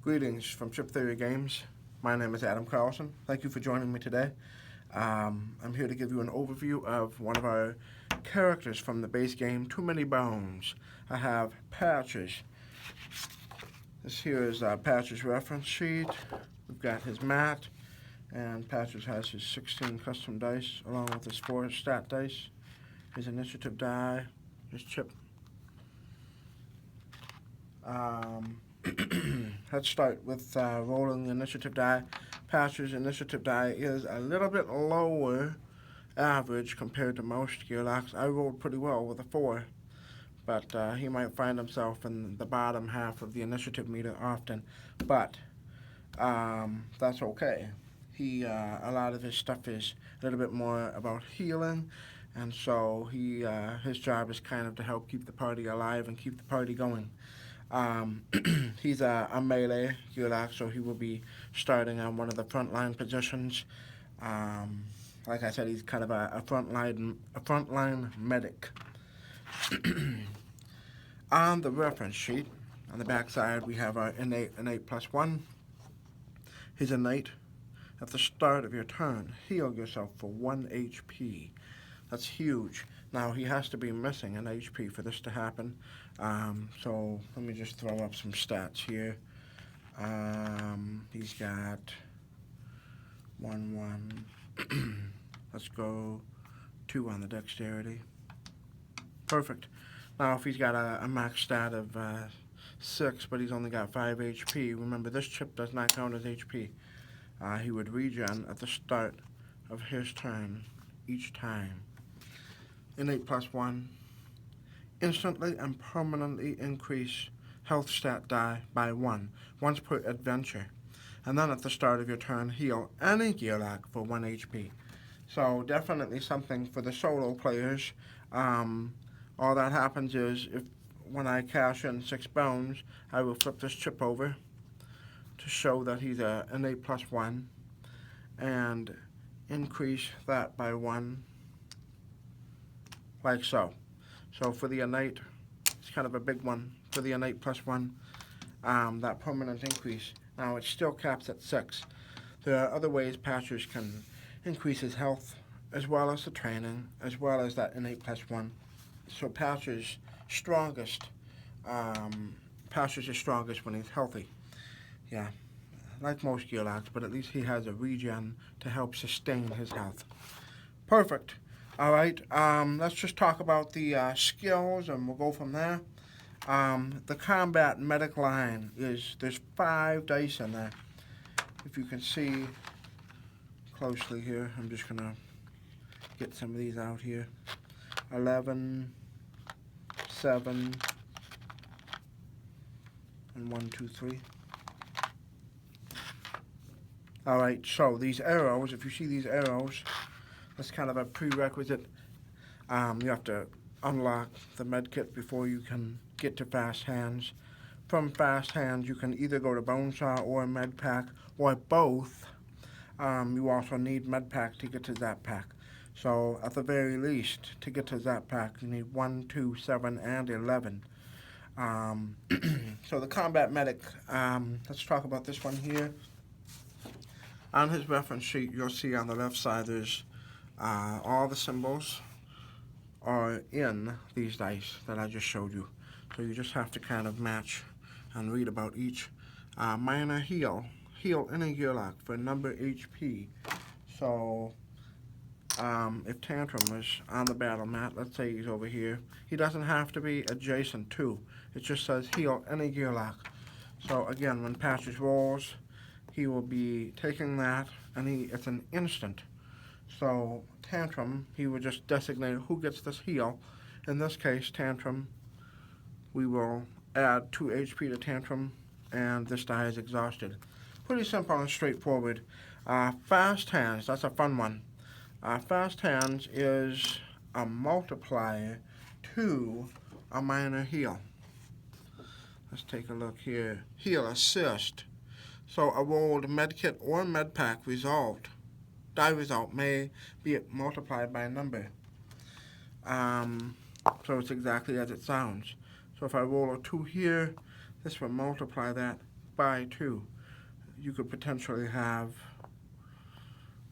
Greetings from Chip Theory Games. My name is Adam Carlson. Thank you for joining me today. I'm here to give you an overview of one of our characters from the base game, Too Many Bones. I have Patches. This here is Patches' reference sheet. We've got his mat, and Patches has his 16 custom dice along with his 4 stat dice, his initiative die, his chip. Let's start with rolling the initiative die. Patches' initiative die is a little bit lower average compared to most Gearlocks. I rolled pretty well with a 4, but he might find himself in the bottom half of the initiative meter often. But that's okay. A lot of his stuff is a little bit more about healing, and so his job is kind of to help keep the party alive and keep the party going. He's a melee Gearlock, so he will be starting on one of the frontline positions. Like I said, he's kind of a frontline medic. On the reference sheet, on the back side, we have our innate plus 1. His innate, at the start of your turn, heal yourself for 1 HP. That's huge. Now, he has to be missing an HP for this to happen. So let me just throw up some stats here. He's got 1. Let's go 2 on the dexterity. Perfect. Now, if he's got a max stat of 6, but he's only got 5 HP, remember this chip does not count as HP. He would regen at the start of his turn each time. Innate plus 1. Instantly and permanently increase health stat die by 1, once per adventure. And then at the start of your turn, heal any Gearlock for 1 HP. So definitely something for the solo players. All that happens is, when I cash in 6 bones, I will flip this chip over to show that he's an innate plus 1, and increase that by 1, like so. So for the innate, it's kind of a big one. For the innate plus 1, that permanent increase. Now it still caps at 6. There are other ways Patches can increase his health, as well as the training, as well as that innate plus 1. So Patches strongest. Patches is strongest when he's healthy. Yeah, like most Gearlocks, but at least he has a regen to help sustain his health. Perfect. All right, let's just talk about the skills, and we'll go from there. The combat medic line there's 5 dice in there. If you can see closely here, I'm just gonna get some of these out here. 11, 7, and 1, 2, 3. All right, so these arrows, if you see these arrows, that's kind of a prerequisite. You have to unlock the medkit before you can get to Fast Hands. From Fast Hands, you can either go to Bonesaw or Medpack, or both. You also need Medpack to get to Zap Pack. So at the very least, to get to Zap Pack, you need 1, 2, 7, and 11. So the combat medic, let's talk about this one here. On his reference sheet, you'll see on the left side there's all the symbols are in these dice that I just showed you. So you just have to kind of match and read about each. Minor heal any Gearlock for number HP. So if Tantrum is on the battle mat, let's say he's over here, he doesn't have to be adjacent to. It just says heal any Gearlock. So again, when Patches rolls, he will be taking that, and it's an instant. So Tantrum, he would just designate who gets this heal. In this case, Tantrum, we will add 2 HP to Tantrum, and this die is exhausted. Pretty simple and straightforward. Fast Hands, that's a fun one. Fast Hands is a multiplier to a minor heal. Let's take a look here. Heal assist. So a rolled medkit or medpack die result may be multiplied by a number. So it's exactly as it sounds. So if I roll a 2 here, this will multiply that by 2, you could potentially have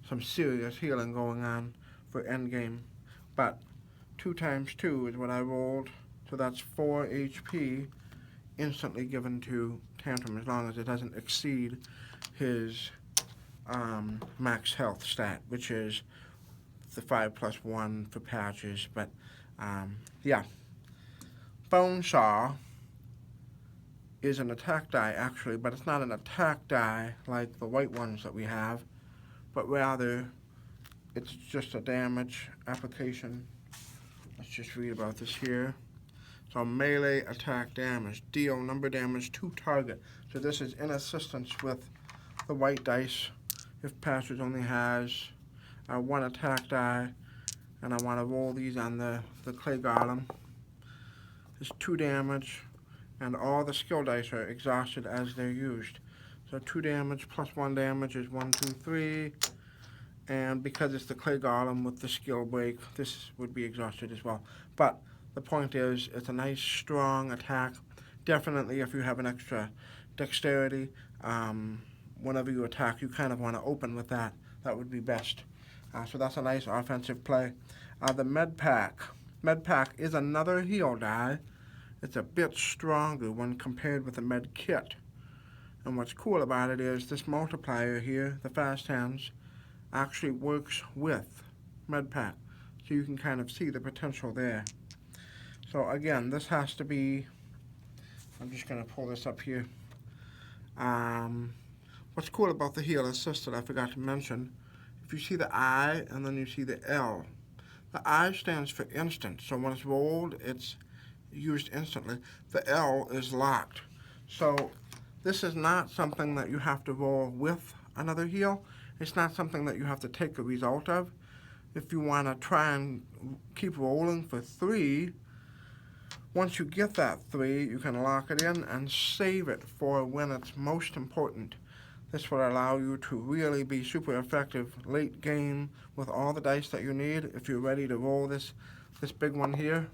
some serious healing going on for endgame. But 2 times 2 is what I rolled, so that's 4 HP instantly given to Tantrum as long as it doesn't exceed his max health stat, which is the 5+1 for patches. But yeah, Bonesaw is an attack die actually, but it's not an attack die like the white ones that we have, but rather it's just a damage application. Let's just read about this here. So melee attack damage, deal number damage to target. So this is in assistance with the white dice. If Patches only has 1 attack die, and I want to roll these on the clay golem, it's 2 damage, and all the skill dice are exhausted as they're used. So 2 damage plus 1 damage is 1, 2, 3. And because it's the clay golem with the skill break, this would be exhausted as well. But the point is, it's a nice strong attack. Definitely if you have an extra dexterity, whenever you attack, you kind of want to open with that. That would be best. So that's a nice offensive play. The med pack. Med pack is another heal die. It's a bit stronger when compared with the med kit. And what's cool about it is this multiplier here, the fast hands, actually works with med pack. So you can kind of see the potential there. So again, this has to be, I'm just going to pull this up here. What's cool about the heal assist that I forgot to mention, if you see the I and then you see the L, the I stands for instant. So when it's rolled, it's used instantly. The L is locked. So this is not something that you have to roll with another heal. It's not something that you have to take the result of. If you want to try and keep rolling for 3, once you get that 3, you can lock it in and save it for when it's most important. This will allow you to really be super effective late game with all the dice that you need. If you're ready to roll this big one here,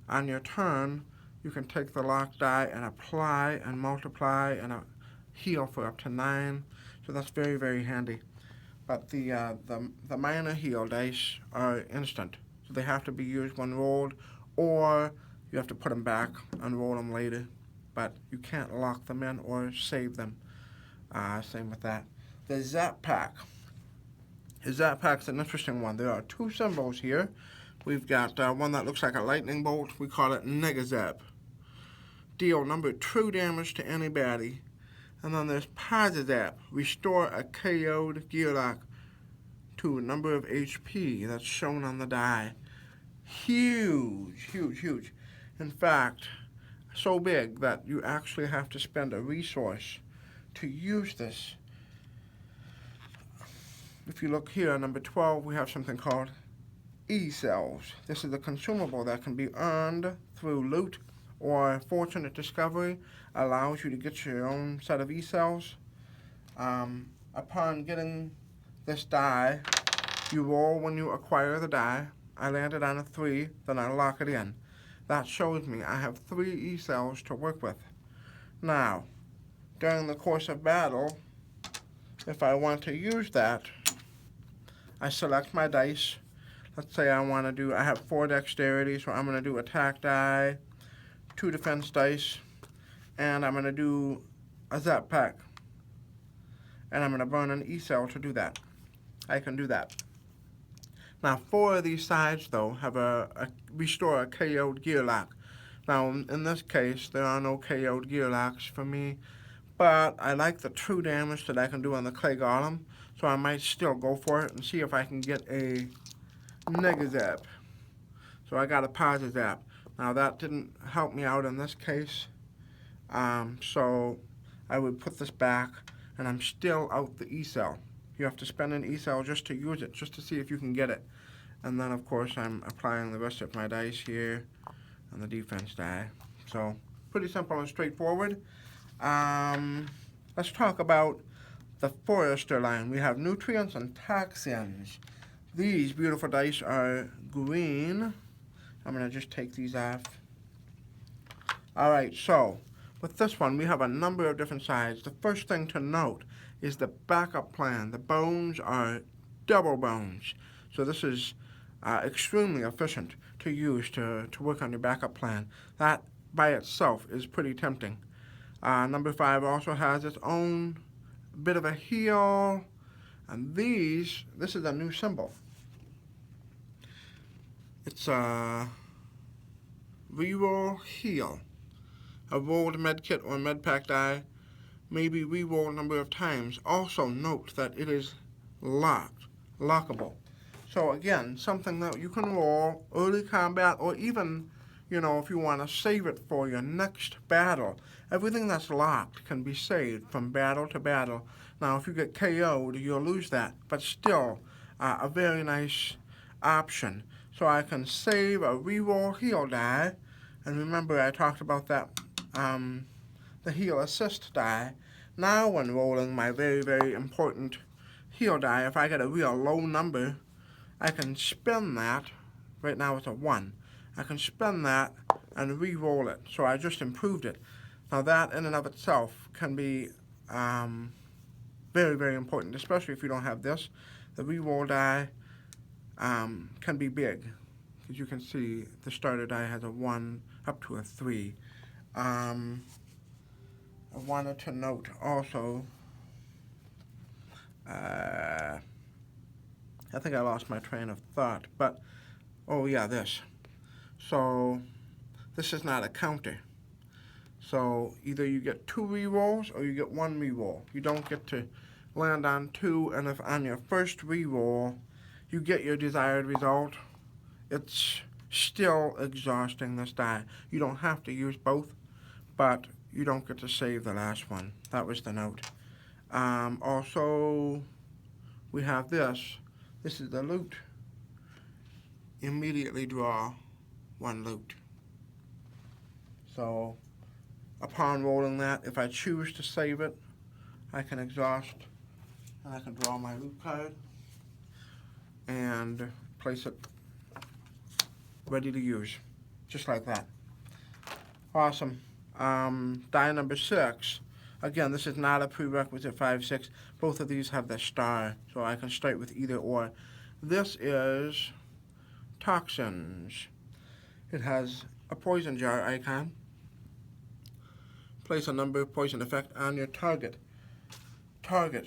on your turn, you can take the locked die and apply and multiply and heal for up to 9. So that's very, very handy. But the minor heal dice are instant. So they have to be used when rolled, or you have to put them back and roll them later. But you can't lock them in or save them. Same with that. The Zap Pack. The Zap Pack's an interesting one. There are 2 symbols here. We've got one that looks like a lightning bolt. We call it Negazap. Deal number 2 damage to any baddie. And then there's Posizap. Restore a KO'd Gearlock to a number of HP that's shown on the die. Huge, huge, huge. In fact, so big that you actually have to spend a resource to use this. If you look here, number 12, we have something called E-cells. This is a consumable that can be earned through loot or fortunate discovery. Allows you to get your own set of E-cells. Upon getting this die, you roll when you acquire the die. I landed on a 3, then I lock it in. That shows me I have 3 E-cells to work with. Now, during the course of battle, if I want to use that, I select my dice. Let's say I have 4 dexterity, so I'm going to do attack die, 2 defense dice, and I'm going to do a Zap Pack. And I'm going to burn an E-cell to do that. I can do that. Now, 4 of these sides, though, have restore a KO'd Gearlock. Now, in this case, there are no KO'd Gearlocks for me, but I like the true damage that I can do on the Clay Golem, so I might still go for it and see if I can get a Negazap. So I got a Posizap. Now, that didn't help me out in this case, so I would put this back, and I'm still out the E-cell. You have to spend an E-cell just to use it, just to see if you can get it. And then, of course, I'm applying the rest of my dice here on the defense die. So, pretty simple and straightforward. Let's talk about the Forester line. We have nutrients and toxins. These beautiful dice are green. I'm going to just take these off. Alright, so With this one, we have a number of different sides. The first thing to note is the backup plan. The bones are double bones. So this is extremely efficient to use to work on your backup plan. That by itself is pretty tempting. Number 5 also has its own bit of a heel. And this is a new symbol. It's a reroll heel. A rolled medkit or medpack die may be re-rolled a number of times. Also note that it is lockable. So again, something that you can roll early combat, or even, if you want to save it for your next battle. Everything that's locked can be saved from battle to battle. Now, if you get KO'd, you'll lose that, but still a very nice option. So I can save a reroll heal die, and remember I talked about that, the heal assist die. Now when rolling my very, very important heal die, if I get a real low number, I can spin that. Right now it's a 1. I can spin that and re-roll it. So I just improved it. Now that in and of itself can be very, very important, especially if you don't have this. The re-roll die can be big. As you can see, the starter die has a 1 up to a 3. I wanted to note also, I think I lost my train of thought, but, oh yeah, this. So, this is not a counter. So, either you get 2 re-rolls or you get 1 re-roll. You don't get to land on 2, and if on your first re-roll you get your desired result, it's still exhausting, this die. You don't have to use both, but you don't get to save the last one. That was the note. Also, we have this. This is the loot. Immediately draw 1 loot. So, upon rolling that, if I choose to save it, I can exhaust, and I can draw my loot card and place it ready to use, just like that. Awesome. Die number 6. Again, this is not a prerequisite 5, 6. Both of these have the star, so I can start with either or. This is Toxins. It has a poison jar icon. Place a number of poison effect on your target.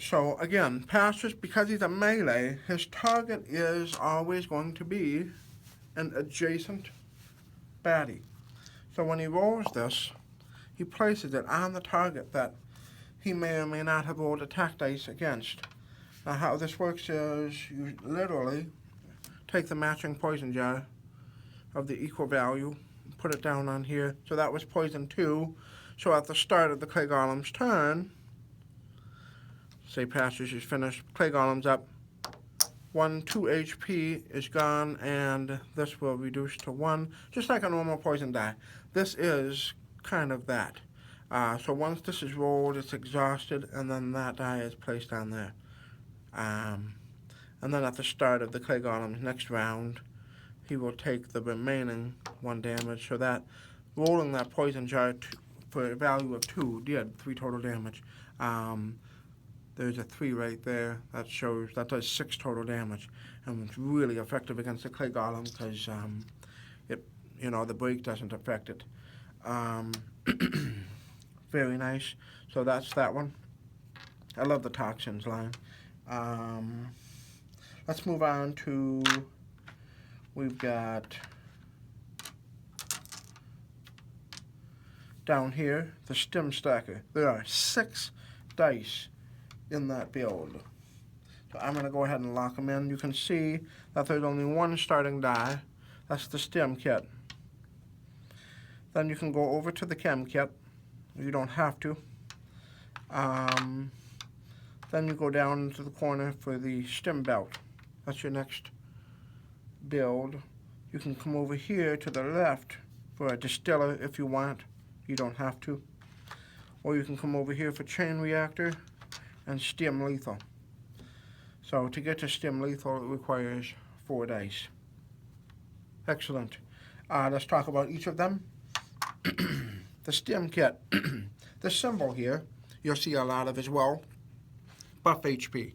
So again, Pastris, because he's a melee, his target is always going to be an adjacent baddie. So when he rolls this, he places it on the target that he may or may not have rolled attack dice against. Now how this works is you literally take the matching poison jar of the equal value, put it down on here. So that was poison 2. So at the start of the Clay Golem's turn, say Pastris is finished, Clay Golem's up, 2 HP is gone, and this will reduce to 1, just like a normal poison die. This is kind of that. So once this is rolled, it's exhausted, and then that die is placed on there. And then at the start of the Clay Golem's next round, he will take the remaining 1 damage, so that rolling that poison jar for a value of 2 did 3 total damage. There's a 3 right there. That shows that does 6 total damage, and it's really effective against the Clay Golem because the break doesn't affect it. Very nice. So that's that one. I love the Toxins line. Let's move on to, we've got down here the Stim Stacker. There are 6 dice in that build. So I'm going to go ahead and lock them in. You can see that there's only 1 starting die. That's the Stim kit. Then you can go over to the Chem kit. You don't have to. Then you go down into the corner for the Stim belt. That's your next build. You can come over here to the left for a Distiller if you want. You don't have to. Or you can come over here for Chain Reactor and Stim Lethal. So to get to Stim Lethal, it requires 4 dice. Excellent. Let's talk about each of them. the stim kit, the symbol here, you'll see a lot of as well, buff HP.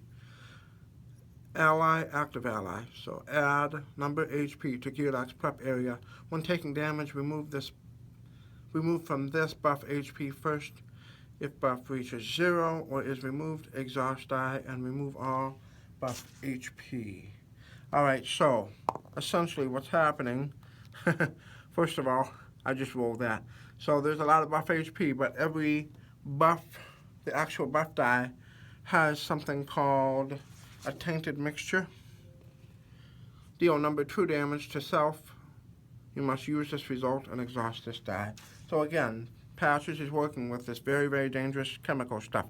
Ally, active ally. So add number HP to Gearlock's prep area. When taking damage, remove from this buff HP first. If buff reaches 0 or is removed, exhaust die and remove all buff HP. Alright, so essentially what's happening, first of all, I just rolled that. So there's a lot of buff HP, but every buff, the actual buff die, has something called a tainted mixture. Deal number 2 damage to self. You must use this result and exhaust this die. So again, Patches is working with this very, very dangerous chemical stuff.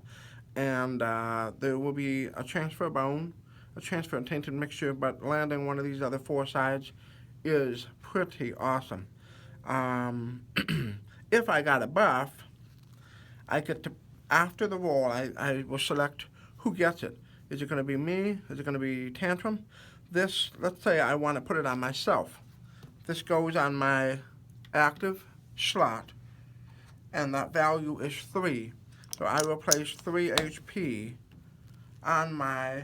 And there will be a transfer bone, a transfer and tainted mixture, but landing one of these other 4 sides is pretty awesome. If I got a buff, I get to, after the roll, I will select who gets it. Is it going to be me? Is it going to be Tantrum? This, let's say I want to put it on myself. This goes on my active slot, and that value is 3. So I will place 3 HP on my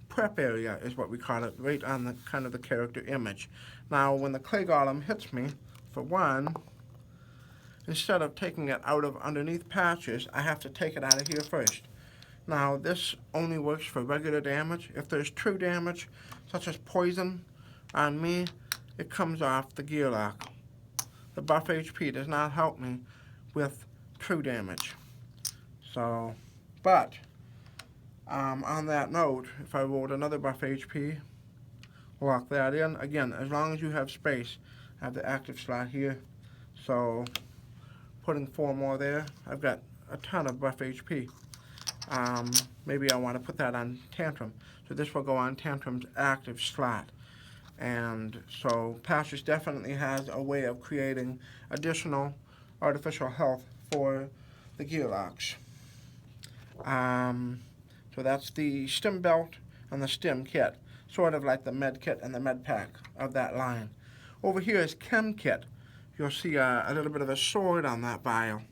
prep area, is what we call it, right on the kind of the character image. Now, when the clay golem hits me, for one, instead of taking it out of underneath Patches, I have to take it out of here first. Now, this only works for regular damage. If there's true damage, such as poison, on me, it comes off the Gearlock. The buff HP does not help me with true damage. So, but, on that note, if I rolled another buff HP, lock that in. Again, as long as you have space, I have the active slot here. So, putting 4 more there, I've got a ton of buff HP. Maybe I want to put that on Tantrum. So this will go on Tantrum's active slot. And so Patches definitely has a way of creating additional artificial health for the Gearlocks. So that's the stim belt and the stim kit, sort of like the med kit and the med pack of that line. Over here is Chem Kit. You'll see a little bit of a sword on that vial.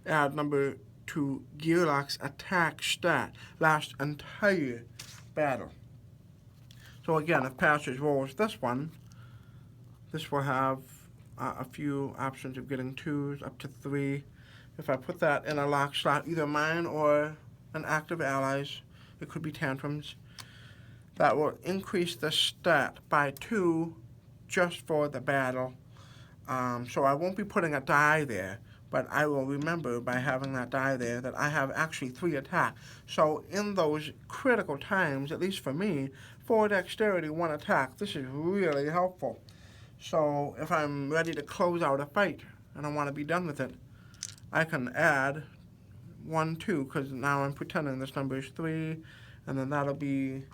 Add number to Gearlock's attack stat, last entire battle. So again, if Patches rolls this one, this will have a few options of getting 2s up to 3. If I put that in a lock slot, either mine or an active ally's, it could be Tantrum's, that will increase the stat by 2 just for the battle. So I won't be putting a die there, but I will remember by having that die there that I have actually 3 attack. So in those critical times, at least for me, 4 dexterity, 1 attack, this is really helpful. So if I'm ready to close out a fight and I want to be done with it, I can add 1, 2, because now I'm pretending this number is 3, and then that'll be,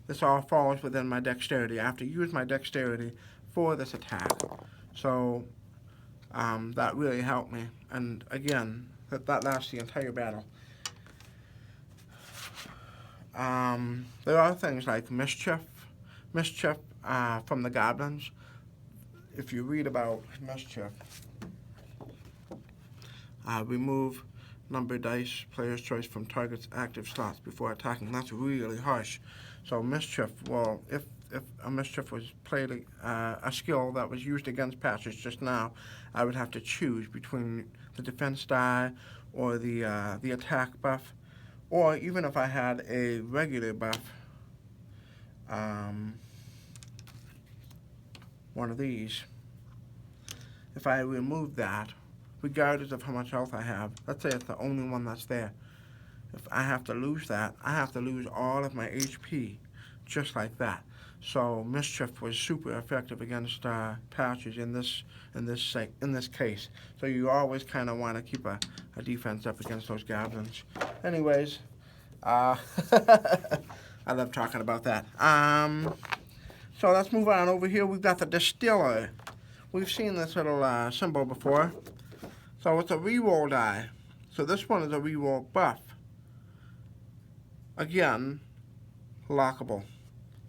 this all falls within my dexterity. I have to use my dexterity for this attack. So that really helped me, and again, that lasts the entire battle. There are things like Mischief from the Goblins. If you read about Mischief, remove number dice, player's choice from target's active slots before attacking. That's really harsh. So Mischief, well, if a Mischief was played, a skill that was used against Patches just now, I would have to choose between the defense die or the attack buff, or even if I had a regular buff, one of these. If I remove that, regardless of how much health I have, let's say it's the only one that's there, if I have to lose that, I have to lose all of my HP, just like that. So Mischief was super effective against Patches in this case. So you always kind of want to keep a defense up against those goblins. Anyways, I love talking about that. So let's move on over here. We've got the Distiller. We've seen this little symbol before. So it's a reroll die. So this one is a reroll buff. Again, lockable.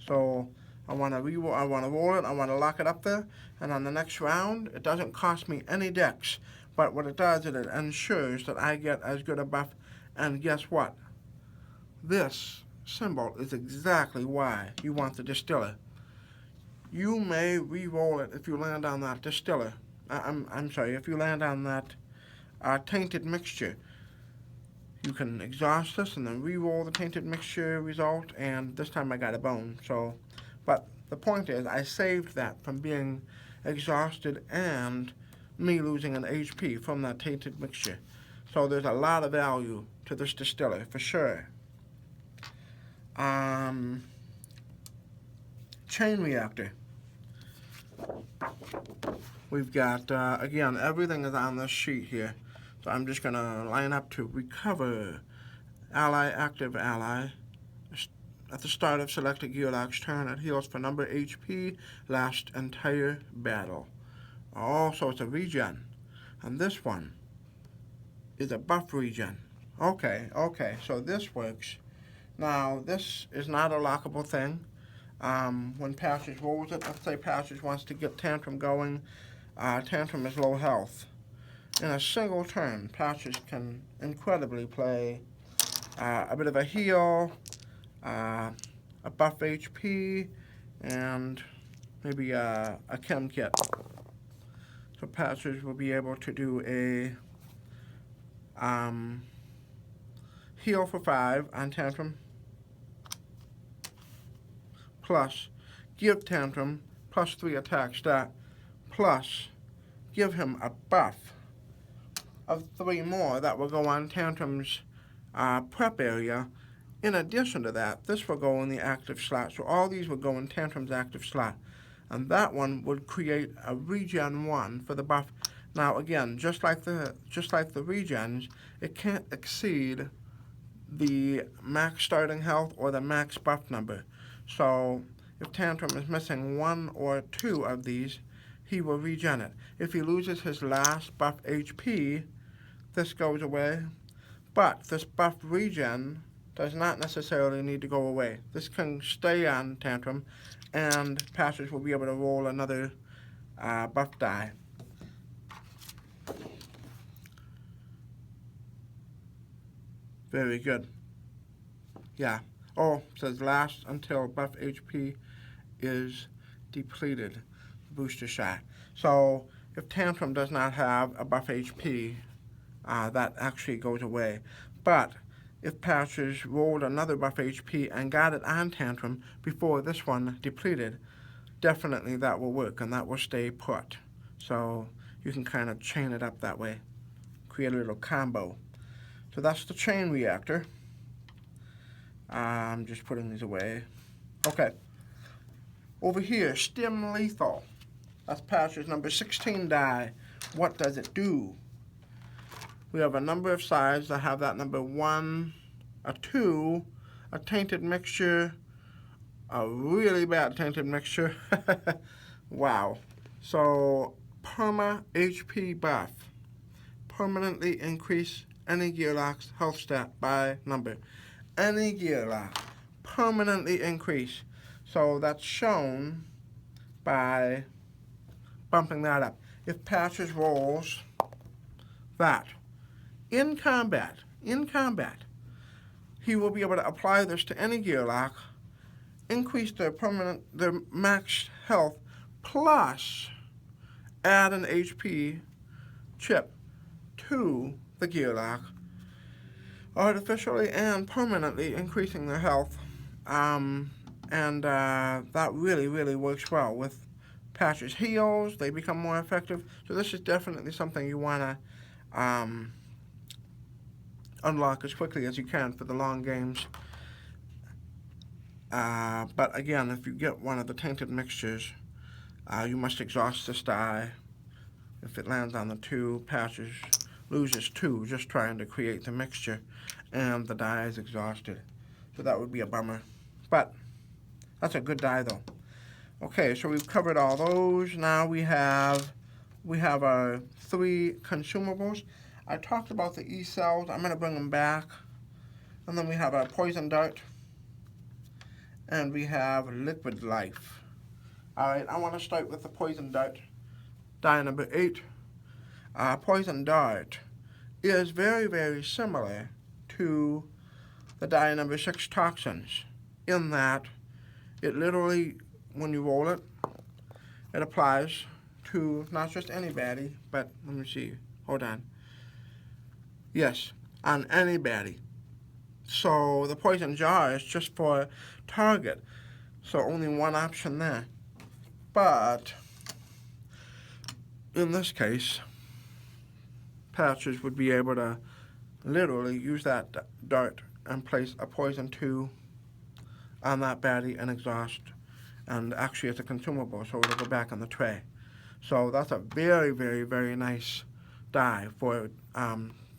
So I want to roll it, I want to lock it up there, and on the next round, it doesn't cost me any decks. But what it does is it ensures that I get as good a buff, and guess what? This symbol is exactly why you want the distiller. You may re-roll it if you land on that distiller. I'm sorry, if you land on that tainted mixture. You can exhaust this and then re-roll the tainted mixture result, and this time I got a bone. So, but the point is, I saved that from being exhausted and me losing an HP from that tainted mixture. So there's a lot of value to this distiller, for sure. Chain reactor. We've got, again, everything is on this sheet here. So I'm just going to line up to recover ally, active ally. At the start of selected Gearlock's turn, it heals for number HP, last entire battle. Also, it's a regen. And this one is a buff regen. Okay, so this works. Now, this is not a lockable thing. When Patches rolls it, let's say Patches wants to get Tantrum going. Tantrum is low health. In a single turn, Patches can incredibly play a bit of a heal, a buff HP, and maybe a chem kit. So Patches will be able to do a heal for 5 on Tantrum, plus give Tantrum plus 3 attack stat, plus give him a buff of 3 more that will go on Tantrum's prep area. In addition to that, this will go in the active slot. So all these will go in Tantrum's active slot. And that one would create a regen 1 for the buff. Now again, just like the regens, it can't exceed the max starting health or the max buff number. So if Tantrum is missing 1 or 2 of these, he will regen it. If he loses his last buff HP, this goes away. But this buff regen does not necessarily need to go away. This can stay on Tantrum, and Patches will be able to roll another buff die. Very good. Yeah. Oh, it says last until buff HP is depleted. Booster shot. So if Tantrum does not have a buff HP, that actually goes away. But if Patches rolled another buff HP and got it on Tantrum before this one depleted, definitely that will work and that will stay put. So you can kind of chain it up that way, create a little combo. So that's the chain reactor. I'm just putting these away. Okay. Over here, Stim Lethal. That's Patches number 16 die. What does it do? We have a number of sides that have that number 1, a 2, a tainted mixture, a really bad tainted mixture. Wow. So, perma HP buff. Permanently increase any Gearlock's health stat by number. Any Gearlock. Permanently increase. So that's shown by bumping that up. If Patches rolls that in combat, he will be able to apply this to any Gearlock, increase their max health, plus add an HP chip to the Gearlock, artificially and permanently increasing their health. And that really, really works well with Patches heals. They become more effective. So this is definitely something you want to unlock as quickly as you can for the long games. But again, if you get one of the tainted mixtures, you must exhaust this die. If it lands on the 2, Patches loses 2 just trying to create the mixture, and the die is exhausted. So that would be a bummer. But that's a good die though. Okay, so we've covered all those. Now we have our 3 consumables. I talked about the E-cells. I'm going to bring them back. And then we have our poison dart. and we have Liquid Life. Alright, I want to start with the Poison Dart, die number 8. Poison Dart is very, very similar to the die number 6 Toxins, in that it literally, when you roll it, it applies to not just any baddie, but let me see, hold on. Yes, on any baddie. So the poison jar is just for target, so only one option there. But in this case, Patches would be able to literally use that dart and place a poison 2 on that baddie and exhaust, and actually it's a consumable, so it'll go back on the tray. So that's a very, very, very nice die for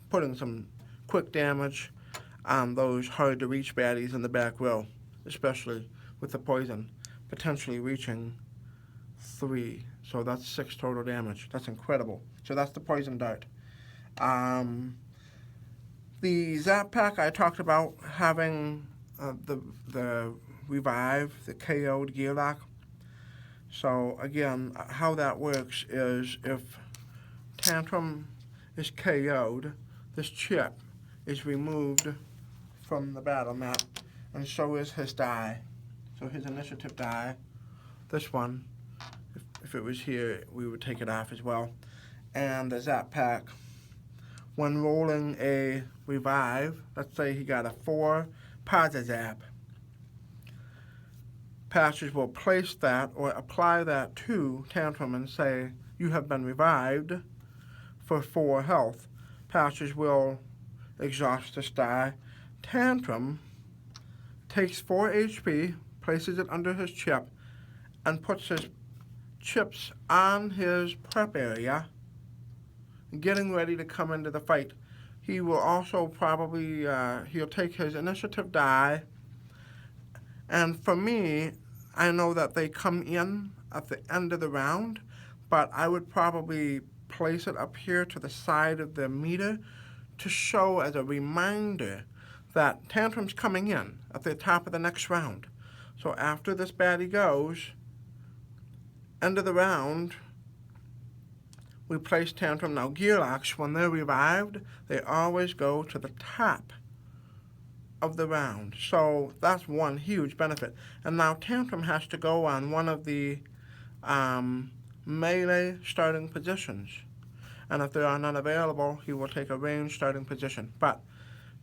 putting some quick damage on those hard to reach baddies in the back row, especially with the poison potentially reaching 3. So that's 6 total damage. That's incredible. So that's the Poison Dart. The Zap Pack I talked about having the Revive, the KO'd Gearlock. So again, how that works is if Tantrum is KO'd, this chip is removed from the battle map, and so is his die. So his initiative die, this one, if it was here, we would take it off as well. And the Zap Pack, when rolling a Revive, let's say he got a 4 Pazazap, Patches will place that or apply that to Tantrum and say, you have been revived for 4 health. Patches will exhaust this die. Tantrum takes 4 HP, places it under his chip, and puts his chips on his prep area, getting ready to come into the fight. He will also probably, he'll take his initiative die, and for me, I know that they come in at the end of the round, but I would probably place it up here to the side of the meter to show as a reminder that Tantrum's coming in at the top of the next round. So after this baddie goes, end of the round, we place Tantrum. Now Gearlocks, when they're revived, they always go to the top of the round. So that's one huge benefit. And now Tantrum has to go on one of the melee starting positions. And if there are none available, he will take a range starting position. But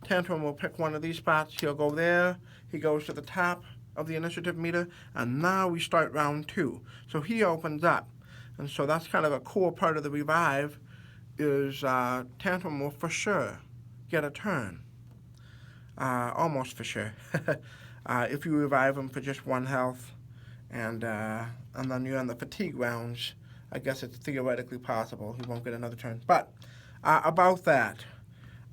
Tantrum will pick one of these spots. He'll go there. He goes to the top of the initiative meter. And now we start round 2. So he opens up. And so that's kind of a cool part of the revive is Tantrum will for sure get a turn. Almost for sure. If you revive him for just 1 health, and then you're on the fatigue rounds, I guess it's theoretically possible he won't get another turn. But about that,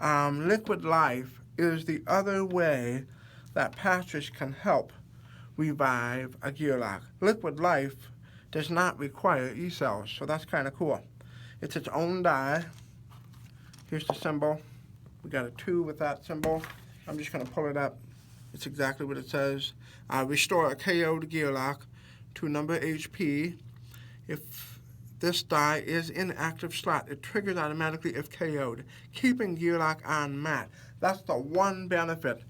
Liquid Life is the other way that Patches can help revive a Gearlock. Liquid Life does not require E-cells, so that's kind of cool. It's its own die. Here's the symbol. We got a 2 with that symbol. I'm just going to pull it up. It's exactly what it says. Restore a KO'd Gearlock to number HP. If this die is in active slot, it triggers automatically if KO'd, keeping Gearlock on mat. That's the one benefit,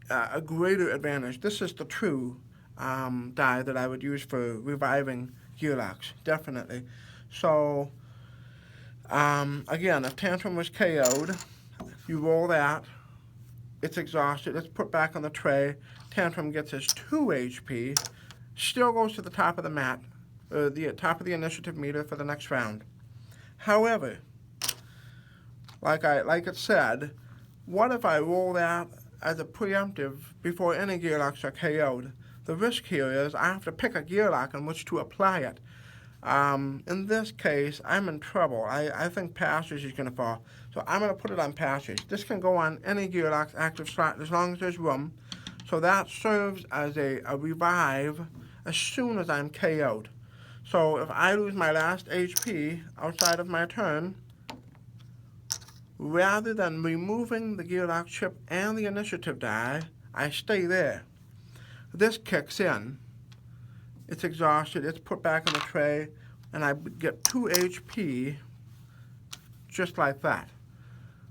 a greater advantage. This is the true die that I would use for reviving Gearlocks, definitely. So, again, if Tantrum was KO'd, you roll that. It's exhausted. It's put back on the tray. Tantrum gets his 2 HP. Still goes to the top of the mat, the top of the initiative meter for the next round. However, like it said, what if I roll that as a preemptive before any Gearlocks are KO'd? The risk here is I have to pick a Gearlock on which to apply it. In this case, I'm in trouble. I think Passage is going to fall. So I'm going to put it on Passage. This can go on any Gearlock's active slot as long as there's room. So that serves as a revive as soon as I'm KO'd. So if I lose my last HP outside of my turn, rather than removing the Gearlock chip and the initiative die, I stay there. this kicks in. It's exhausted, it's put back in the tray, and I get 2 HP just like that.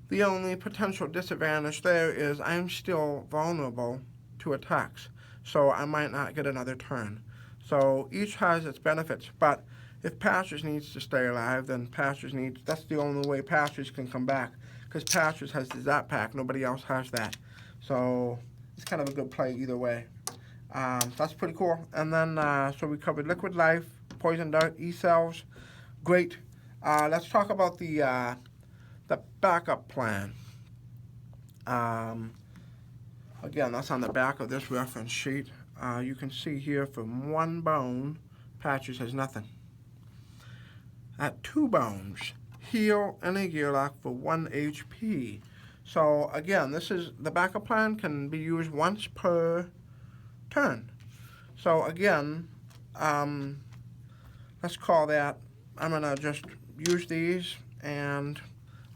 The only potential disadvantage there is I'm still vulnerable to attacks, so I might not get another turn. So each has its benefits, but if Pastures needs to stay alive, then Pastures needs, that's the only way Pastures can come back, because Pastures has the Zap Pack, nobody else has that. So it's kind of a good play either way. That's pretty cool. And then, so we covered Liquid Life, Poison Dart, E-Cells. Great. Let's talk about the backup plan. Again, that's on the back of this reference sheet. You can see here from 1 bone, Pastures has nothing. At 2 bones, heal any Gearlock for 1 HP. So again, this is the backup plan can be used once per turn. So again, let's call that, I'm gonna just use these and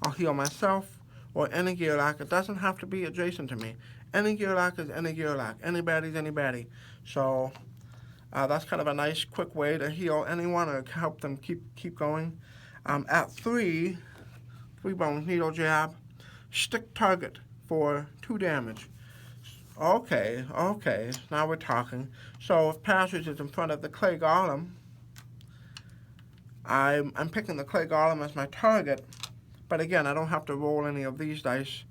I'll heal myself or any Gearlock. It doesn't have to be adjacent to me. Any Gearlock is any Gearlock. Anybody's anybody. So that's kind of a nice quick way to heal anyone or help them keep going. At 3 bones, needle jab, stick target for 2 damage. Okay, now we're talking. So if Pastures is in front of the Clay Golem, I'm picking the Clay Golem as my target, but again, I don't have to roll any of these dice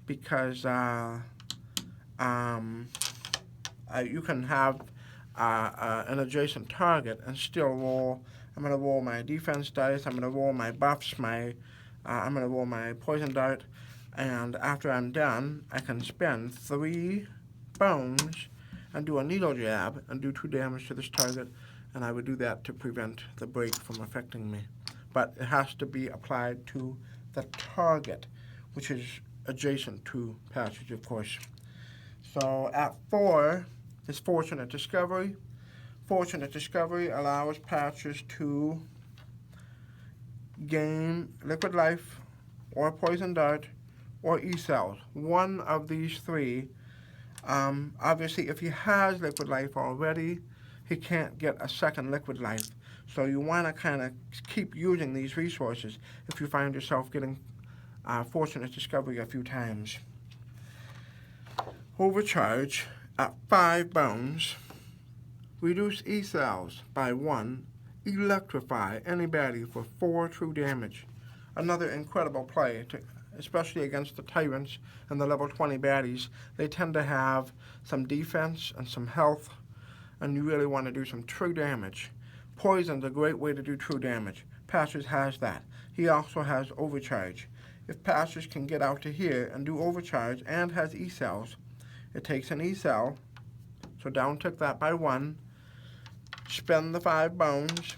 because you can have an adjacent target and still roll. I'm going to roll my defense dice, I'm going to roll my buffs, I'm going to roll my Poison Dart, and after I'm done, I can spend 3 bones and do a needle jab and do 2 damage to this target, and I would do that to prevent the break from affecting me. But it has to be applied to the target, which is adjacent to Pastures, of course. So at 4 is Fortunate Discovery. Fortunate Discovery allows Pastures to gain Liquid Life or Poison Dart or E-Cells. One of these 3. Obviously, if he has Liquid Life already, he can't get a second Liquid Life. So you want to kind of keep using these resources if you find yourself getting Fortunate Discovery a few times. Overcharge at 5 bones. Reduce E-Cells by 1. Electrify anybody for 4 true damage. Another incredible play, especially against the Tyrants and the level 20 baddies. They tend to have some defense and some health, and you really want to do some true damage. Poison's a great way to do true damage. Pastures has that. He also has Overcharge. If Pastures can get out to here and do Overcharge and has E-Cells, it takes an E-Cell, so down tick that by 1, spend the 5 bones,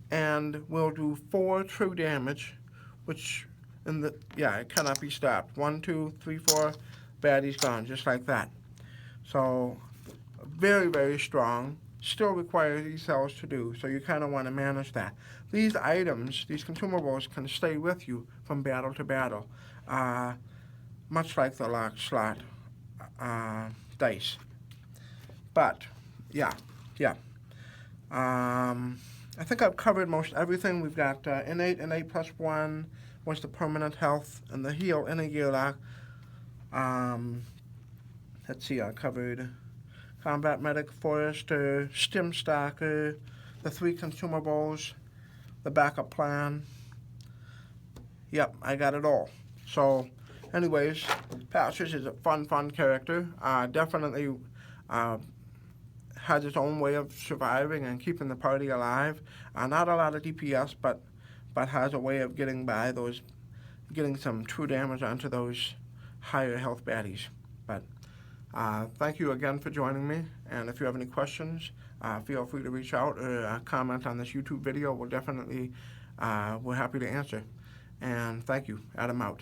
and we'll do 4 true damage, which it cannot be stopped. 1, 2, 3, 4, baddie's gone, just like that. So very, very strong. Still requires E-Cells to do, so you kind of want to manage that. These items, these consumables, can stay with you from battle to battle, much like the lock slot dice. But yeah. I think I've covered most everything. We've got innate plus 1 was the permanent health, and the heal in a Gearlock. Let's see, I covered Combat Medic, Forester, Stim Stacker, the 3 consumables, the backup plan. Yep, I got it all. So, anyways, Pastures is a fun character. Definitely has its own way of surviving and keeping the party alive. Not a lot of DPS, but has a way of getting by those, getting some true damage onto those higher health baddies. But thank you again for joining me, and if you have any questions, feel free to reach out or comment on this YouTube video. We'll definitely, we're happy to answer. And thank you. Adam out.